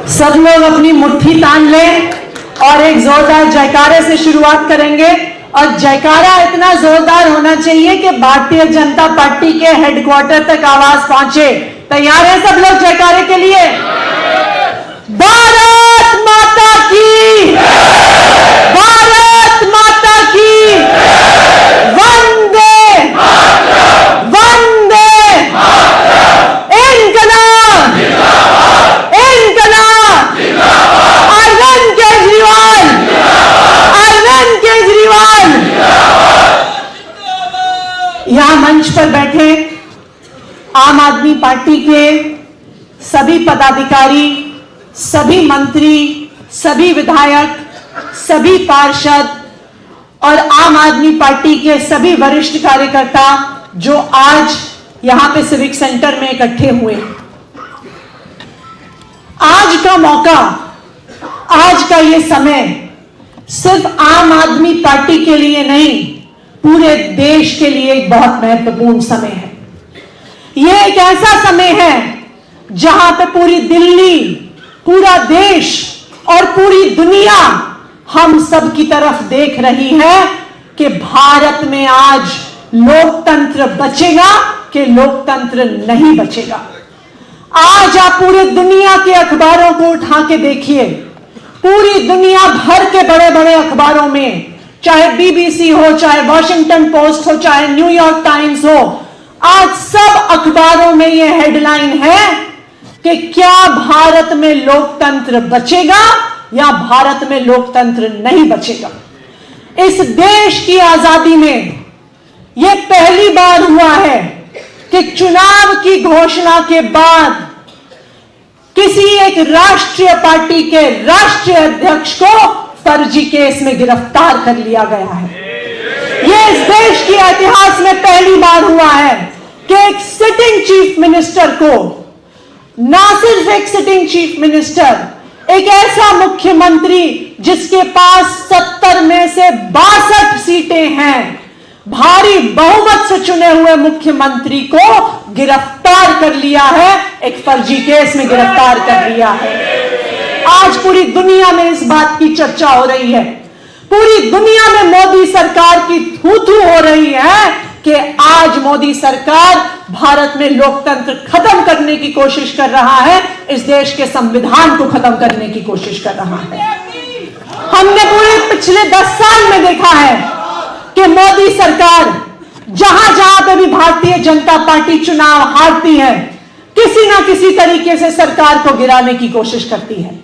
सब लोग अपनी मुट्ठी तान लें और एक जोरदार जयकारे से शुरुआत करेंगे। और जयकारा इतना जोरदार होना चाहिए कि भारतीय जनता पार्टी के हेडक्वार्टर तक आवाज पहुंचे। तैयार हैं सब लोग जयकारे के लिए? भारत माता की, भारत माता की, वंदे वंदे, इनकलाब इनकलाब, अरविंद केजरीवाल, अरविंद केजरीवाल। यहां मंच पर बैठे आम आदमी पार्टी के सभी पदाधिकारी, सभी मंत्री, सभी विधायक, सभी पार्षद और आम आदमी पार्टी के सभी वरिष्ठ कार्यकर्ता जो आज यहां पे सिविक सेंटर में इकट्ठे हुए। आज का मौका, आज का ये समय सिर्फ आम आदमी पार्टी के लिए नहीं, पूरे देश के लिए एक बहुत महत्वपूर्ण समय है। यह एक ऐसा समय है जहां पे पूरी दिल्ली, पूरा देश और पूरी दुनिया हम सब की तरफ देख रही है कि भारत में आज लोकतंत्र बचेगा कि लोकतंत्र नहीं बचेगा। आज आप पूरी दुनिया के अखबारों को उठा के देखिए, पूरी दुनिया भर के बड़े बड़े अखबारों में, चाहे बीबीसी हो, चाहे वॉशिंगटन पोस्ट हो, चाहे न्यूयॉर्क टाइम्स हो, आज सब अखबारों में यह हेडलाइन है कि क्या भारत में लोकतंत्र बचेगा या भारत में लोकतंत्र नहीं बचेगा। इस देश की आजादी में यह पहली बार हुआ है कि चुनाव की घोषणा के बाद किसी एक राष्ट्रीय पार्टी के राष्ट्रीय अध्यक्ष को फर्जी केस में गिरफ्तार कर लिया गया है। यह इस देश के इतिहास में पहली बार हुआ है कि एक सिटिंग चीफ मिनिस्टर को, ना सिर्फ एक सिटिंग चीफ मिनिस्टर, एक ऐसा मुख्यमंत्री जिसके पास 70 में से 62 सीटें हैं, भारी बहुमत से चुने हुए मुख्यमंत्री को गिरफ्तार कर लिया है, एक फर्जी केस में गिरफ्तार कर लिया है। आज पूरी दुनिया में इस बात की चर्चा हो रही है, पूरी दुनिया में मोदी सरकार की थू-थू हो रही है कि आज मोदी सरकार भारत में लोकतंत्र खत्म करने की कोशिश कर रहा है, इस देश के संविधान को खत्म करने की कोशिश कर रहा है। हमने पूरे पिछले 10 साल में देखा है कि मोदी सरकार जहां जहां पे भी भारतीय जनता पार्टी चुनाव हारती है, किसी ना किसी तरीके से सरकार को गिराने की कोशिश करती है।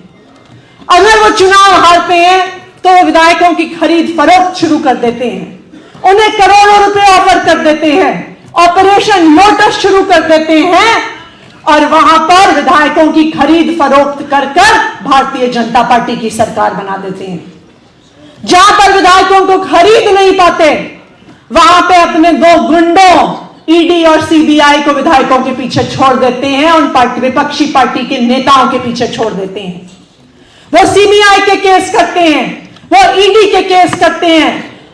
अगर वो चुनाव हारते हैं तो वो विधायकों की खरीद फरोख्त शुरू कर देते हैं, उन्हें करोड़ों रुपए ऑफर कर देते हैं, ऑपरेशन लोटस शुरू कर देते हैं और वहां पर विधायकों की खरीद फरोख्त कर भारतीय जनता पार्टी की सरकार बना देते हैं। जहां पर विधायकों को खरीद नहीं पाते, वहां पे अपने 2 गुंडों ईडी और सीबीआई को विधायकों के पीछे छोड़ देते हैं, उन विपक्षी पार्टी के नेताओं के पीछे छोड़ देते हैं। वो सीबीआई के केस करते हैं, वो ईडी के केस करते हैं,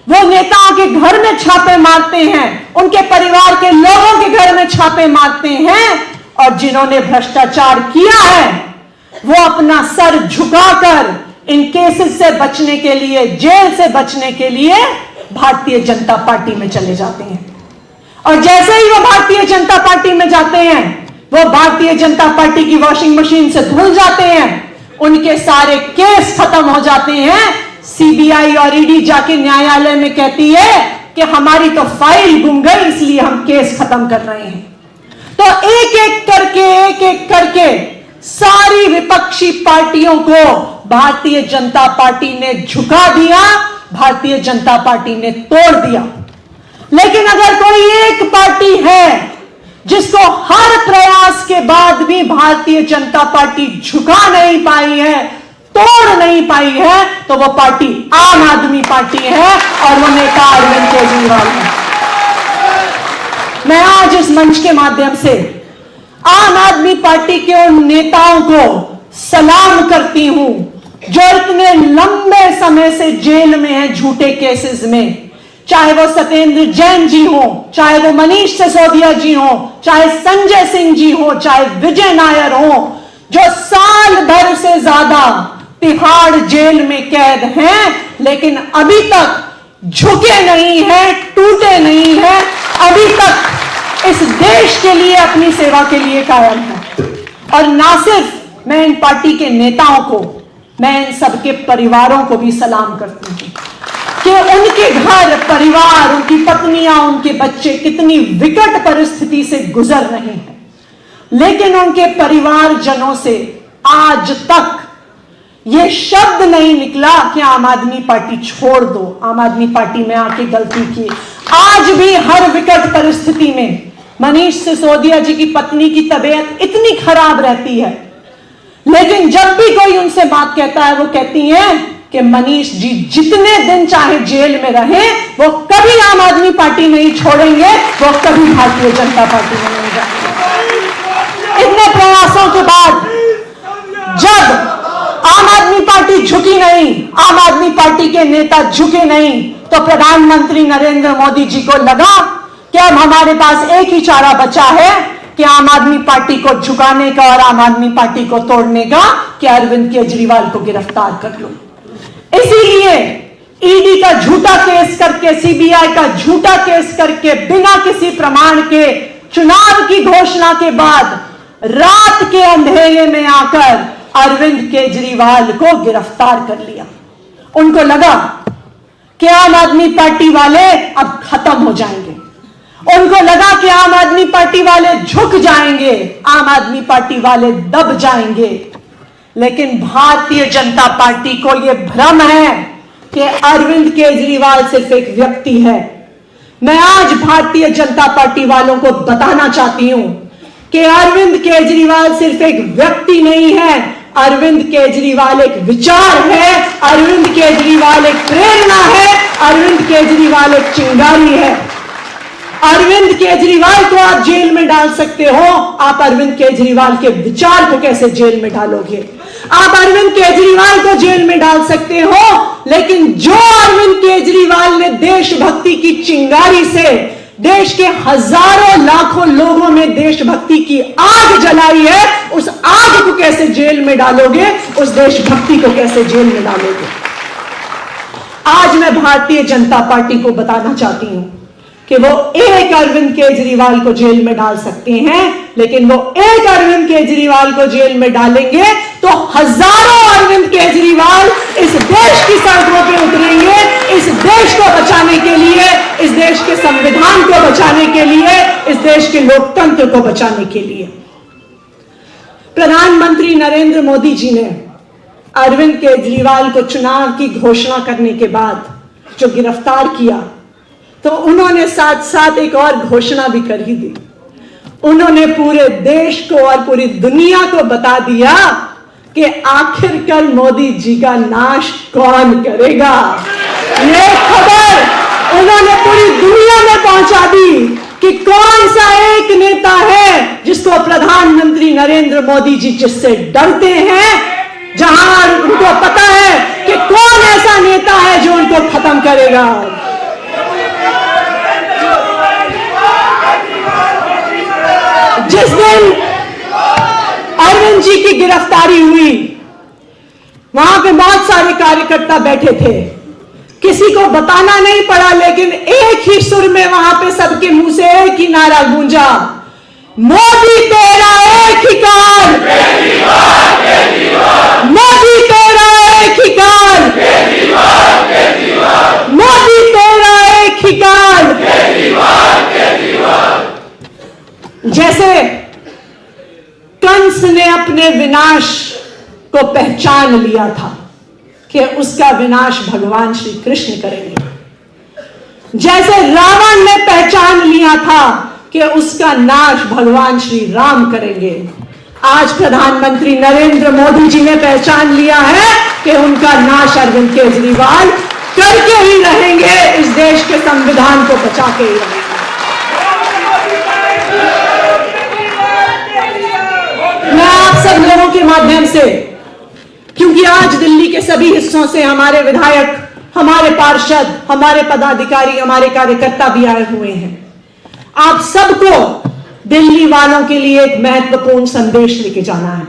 वो नेताओं के घर में छापे मारते हैं, उनके परिवार के लोगों के घर में छापे मारते हैं और जिन्होंने भ्रष्टाचार किया है वो अपना सर झुकाकर इन केसेस से बचने के लिए, जेल से बचने के लिए भारतीय जनता पार्टी में चले जाते हैं। और जैसे ही वो भारतीय जनता पार्टी में जाते हैं, वो भारतीय जनता पार्टी की वॉशिंग मशीन से धुल जाते हैं, उनके सारे केस खत्म हो जाते हैं। सीबीआई और ईडी जाके न्यायालय में कहती है कि हमारी तो फाइल गुम गई, इसलिए हम केस खत्म कर रहे हैं। तो एक एक करके सारी विपक्षी पार्टियों को भारतीय जनता पार्टी ने झुका दिया, भारतीय जनता पार्टी ने तोड़ दिया। लेकिन अगर कोई एक पार्टी है जिसको हर प्रयास के बाद भी भारतीय जनता पार्टी झुका नहीं पाई है, तोड़ नहीं पाई है, तो वो पार्टी आम आदमी पार्टी है और वो नेता अरविंद केजरीवाल है। मैं आज इस मंच के माध्यम से आम आदमी पार्टी के उन नेताओं को सलाम करती हूं जो इतने लंबे समय से जेल में हैं झूठे केसेस में, चाहे वो सत्येंद्र जैन जी हो, चाहे वो मनीष सिसोदिया जी हो, चाहे संजय सिंह जी हो, चाहे विजय नायर हो, जो साल भर से ज्यादा तिहाड़ जेल में कैद हैं, लेकिन अभी तक झुके नहीं हैं, टूटे नहीं हैं, अभी तक इस देश के लिए, अपनी सेवा के लिए कायम है। और ना सिर्फ मैं इन पार्टी के नेताओं को, मैं इन सबके परिवारों को भी सलाम करती हूं कि उनके घर परिवार, उनकी पत्नियां, उनके बच्चे कितनी विकट परिस्थिति से गुजर रहे हैं, लेकिन उनके परिवारजनों से आज तक यह शब्द नहीं निकला कि आम आदमी पार्टी छोड़ दो, आम आदमी पार्टी में आके गलती की। आज भी हर विकट परिस्थिति में मनीष सिसोदिया जी की पत्नी की तबीयत इतनी खराब रहती है, लेकिन जब भी कोई उनसे बात कहता है, वो कहती हैं कि मनीष जी जितने दिन चाहे जेल में रहे, वो कभी आम आदमी पार्टी नहीं छोड़ेंगे, वो कभी भारतीय जनता पार्टी में नहीं जाएंगे। इतने प्रयासों के बाद जब आम आदमी पार्टी झुकी नहीं, आम आदमी पार्टी के नेता झुके नहीं, तो प्रधानमंत्री नरेंद्र मोदी जी को लगा कि अब हमारे पास एक ही चारा बचा है कि आम आदमी पार्टी को झुकाने का और आम आदमी पार्टी को तोड़ने का, कि अरविंद केजरीवाल को गिरफ्तार कर लो। इसीलिए ईडी का झूठा केस करके, सीबीआई का झूठा केस करके, बिना किसी प्रमाण के चुनाव की घोषणा के बाद रात के अंधेरे में आकर अरविंद केजरीवाल को गिरफ्तार कर लिया। उनको लगा कि आम आदमी पार्टी वाले अब खत्म हो जाएंगे, उनको लगा कि आम आदमी पार्टी वाले झुक जाएंगे, आम आदमी पार्टी वाले दब जाएंगे। लेकिन भारतीय जनता पार्टी को यह भ्रम है कि अरविंद केजरीवाल सिर्फ एक व्यक्ति है। मैं आज भारतीय जनता पार्टी वालों को बताना चाहती हूं कि अरविंद केजरीवाल सिर्फ एक व्यक्ति नहीं है, अरविंद केजरीवाल एक विचार है, अरविंद केजरीवाल एक प्रेरणा है, अरविंद केजरीवाल एक चिंगारी है। अरविंद केजरीवाल को आप जेल में डाल सकते हो, आप अरविंद केजरीवाल के विचार को कैसे जेल में डालोगे? आप अरविंद केजरीवाल को जेल में डाल सकते हो, लेकिन जो अरविंद केजरीवाल ने देशभक्ति की चिंगारी से देश के हजारों लाखों लोगों में देशभक्ति की आग जलाई है, उस आग को कैसे जेल में डालोगे? उस देशभक्ति को कैसे जेल में डालोगे? आज मैं भारतीय जनता पार्टी को बताना चाहती हूं कि वो एक अरविंद केजरीवाल को जेल में डाल सकते हैं, लेकिन वो एक अरविंद केजरीवाल को जेल में डालेंगे तो हजारों अरविंद केजरीवाल इस देश की सड़कों पे उतरेंगे, इस देश को बचाने के लिए, इस देश के संविधान को बचाने के लिए, इस देश के लोकतंत्र को बचाने के लिए। प्रधानमंत्री नरेंद्र मोदी जी ने अरविंद केजरीवाल को चुनाव की घोषणा करने के बाद जो गिरफ्तार किया, तो उन्होंने साथ साथ एक और घोषणा भी कर ही दी। उन्होंने पूरे देश को और पूरी दुनिया को बता दिया कि आखिरकार मोदी जी का नाश कौन करेगा। ये खबर उन्होंने पूरी दुनिया में पहुंचा दी कि कौन सा एक नेता है जिसको प्रधानमंत्री नरेंद्र मोदी जी जिससे डरते हैं, जहां उनको पता है कि कौन ऐसा नेता है जो उनको खत्म करेगा। जिस दिन अरविंद जी की गिरफ्तारी हुई, वहां पे बहुत सारे कार्यकर्ता बैठे थे, किसी को बताना नहीं पड़ा, लेकिन एक ही सुर में वहां पे सबके मुंह से एक ही नारा गूंजा, मोदी तेरा एक ही काल, मोदी तेरा एक ही काल, मोदी तेरा एक ही काल। जैसे कंस ने अपने विनाश को पहचान लिया था कि उसका विनाश भगवान श्री कृष्ण करेंगे, जैसे रावण ने पहचान लिया था कि उसका नाश भगवान श्री राम करेंगे, आज प्रधानमंत्री नरेंद्र मोदी जी ने पहचान लिया है कि उनका नाश अरविंद केजरीवाल करके ही रहेंगे, इस देश के संविधान को बचा के ही रहेंगे। मैं आप सब लोगों के माध्यम से, क्योंकि आज दिल्ली के सभी हिस्सों से हमारे विधायक, हमारे पार्षद, हमारे पदाधिकारी, हमारे कार्यकर्ता भी आए हुए हैं, आप सबको दिल्ली वालों के लिए एक महत्वपूर्ण संदेश लेके जाना है।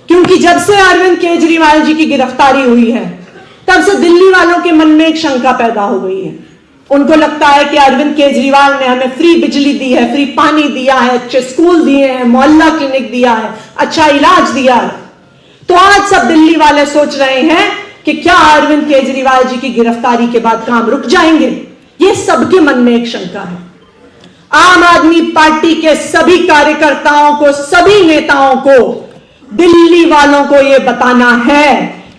क्योंकि जब से अरविंद केजरीवाल जी की गिरफ्तारी हुई है, तब से दिल्ली वालों के मन में एक शंका पैदा हो गई है। उनको लगता है कि अरविंद केजरीवाल ने हमें फ्री बिजली दी है, फ्री पानी दिया है, अच्छे स्कूल दिए हैं, मोहल्ला क्लिनिक दिया है, अच्छा इलाज दिया है। तो आज सब दिल्ली वाले सोच रहे हैं कि क्या अरविंद केजरीवाल जी की गिरफ्तारी के बाद काम रुक जाएंगे। ये सबके मन में एक शंका है। आम आदमी पार्टी के सभी कार्यकर्ताओं को, सभी नेताओं को, दिल्ली वालों को यह बताना है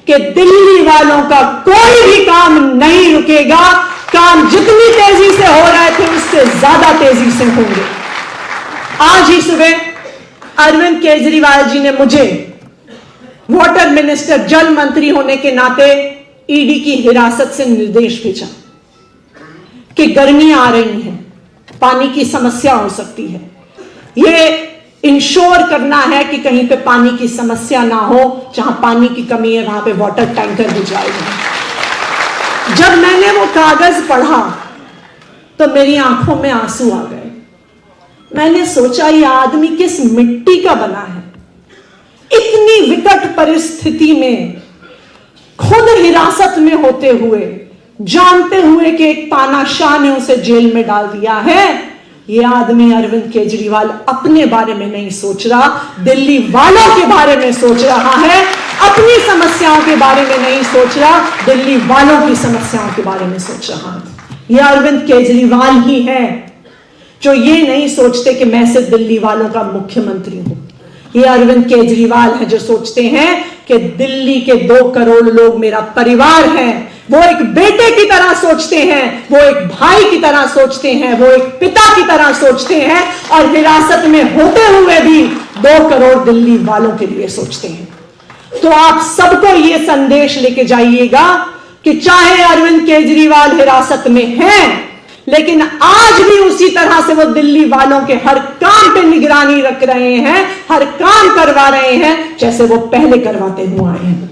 कि दिल्ली वालों का कोई भी काम नहीं रुकेगा। काम जितनी तेजी से हो रहे थे उससे ज्यादा तेजी से होंगे। आज ही सुबह अरविंद केजरीवाल जी ने मुझे वाटर मिनिस्टर, जल मंत्री होने के नाते ईडी की हिरासत से निर्देश भेजा कि गर्मियां आ रही हैं, पानी की समस्या हो सकती है। यह इंश्योर करना है कि कहीं पे पानी की समस्या ना हो, जहां पानी की कमी है वहां पे वाटर टैंकर भिजवाए जाए। जब मैंने वो कागज पढ़ा तो मेरी आंखों में आंसू आ गए। मैंने सोचा ये आदमी किस मिट्टी का बना है। इतनी विकट परिस्थिति में खुद हिरासत में होते हुए, जानते हुए कि एक तानाशाह ने उसे जेल में डाल दिया है, यह आदमी अरविंद केजरीवाल अपने बारे में नहीं सोच रहा, दिल्ली वालों के बारे में सोच रहा है। अपनी समस्याओं के बारे में नहीं सोच रहा, दिल्ली वालों की समस्याओं के बारे में सोच रहा है। यह अरविंद केजरीवाल ही है जो ये नहीं सोचते कि मैं सिर्फ दिल्ली वालों का मुख्यमंत्री हूं। ये अरविंद केजरीवाल है जो सोचते हैं कि दिल्ली के 2 करोड़ लोग मेरा परिवार है। वो एक बेटे की तरह सोचते हैं, वो एक भाई की तरह सोचते हैं, वो एक पिता की तरह सोचते हैं और हिरासत में होते हुए भी 2 करोड़ दिल्ली वालों के लिए सोचते हैं। तो आप सबको यह संदेश लेके जाइएगा कि चाहे अरविंद केजरीवाल हिरासत में हैं, लेकिन आज भी उसी तरह से वो दिल्ली वालों के हर काम पे निगरानी रख रहे हैं, हर काम करवा रहे हैं जैसे वो पहले करवाते हुए आए हैं।